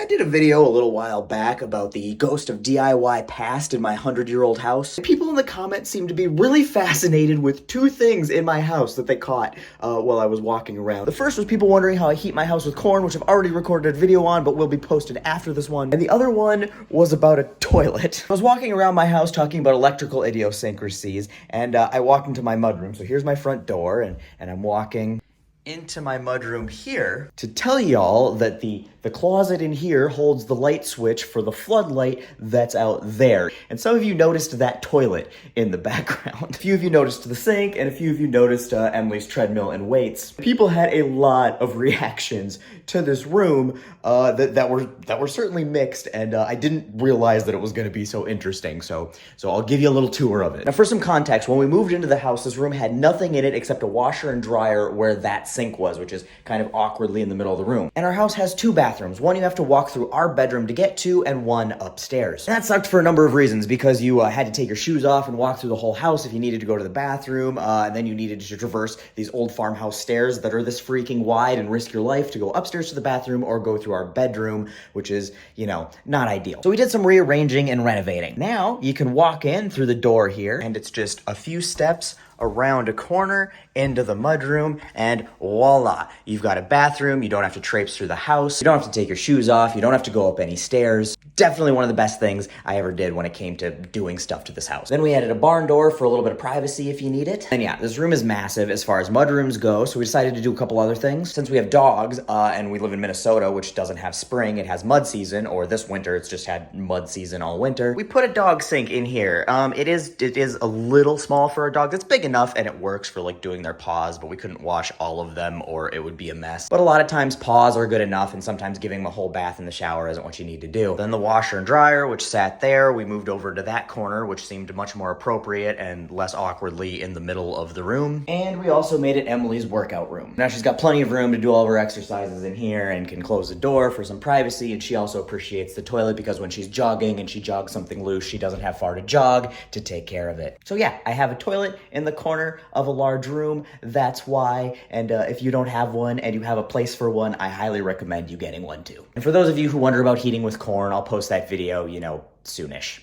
did a video a little while back about the ghost of DIY past in my 100-year-old house. People in the comments seemed to be really fascinated with two things in my house that they caught while I was walking around. The first was people wondering how I heat my house with corn, which I've already recorded a video on, but will be posted after this one. And the other one was about a toilet. I was walking around my house talking about electrical idiosyncrasies, and I walked into my mudroom. So here's my front door, and I'm walking into my mudroom here to tell y'all that the closet in here holds the light switch for the floodlight that's out there. And some of you noticed that toilet in the background. A few of you noticed the sink, and a few of you noticed Emily's treadmill and weights. People had a lot of reactions to this room that were certainly mixed, and I didn't realize that it was going to be so interesting. So I'll give you a little tour of it. Now, for some context, when we moved into the house, this room had nothing in it except a washer and dryer where that sink was, which is kind of awkwardly in the middle of the room. And our house has two bathrooms. One you have to walk through our bedroom to get to, and one upstairs. And that sucked for a number of reasons, because you had to take your shoes off and walk through the whole house if you needed to go to the bathroom, and then you needed to traverse these old farmhouse stairs that are this freaking wide and risk your life to go upstairs to the bathroom or go through our bedroom, which is, not ideal. So we did some rearranging and renovating. Now you can walk in through the door here, and it's just a few steps around a corner into the mudroom, and voila, you've got a bathroom. You don't have to traipse through the house. You don't have to take your shoes off. You don't have to go up any stairs. Definitely one of the best things I ever did when it came to doing stuff to this house. Then we added a barn door for a little bit of privacy if you need it. And yeah, this room is massive as far as mudrooms go, so we decided to do a couple other things. Since we have dogs, and we live in Minnesota, which doesn't have spring, it has mud season, or this winter it's just had mud season all winter. We put a dog sink in here. It is a little small for our dogs. It's big enough and it works for like doing their paws, but we couldn't wash all of them or it would be a mess. But a lot of times paws are good enough, and sometimes giving them a whole bath in the shower isn't what you need to do. Then the washer and dryer, which sat there, we moved over to that corner, which seemed much more appropriate and less awkwardly in the middle of the room. And we also made it Emily's workout room. Now she's got plenty of room to do all of her exercises in here and can close the door for some privacy, and she also appreciates the toilet because when she's jogging and she jogs something loose, she doesn't have far to jog to take care of it. So yeah, I have a toilet in the corner of a large room. That's why. And if you don't have one and you have a place for one, I highly recommend you getting one too. And for those of you who wonder about heating with corn, I'll post that video, soonish.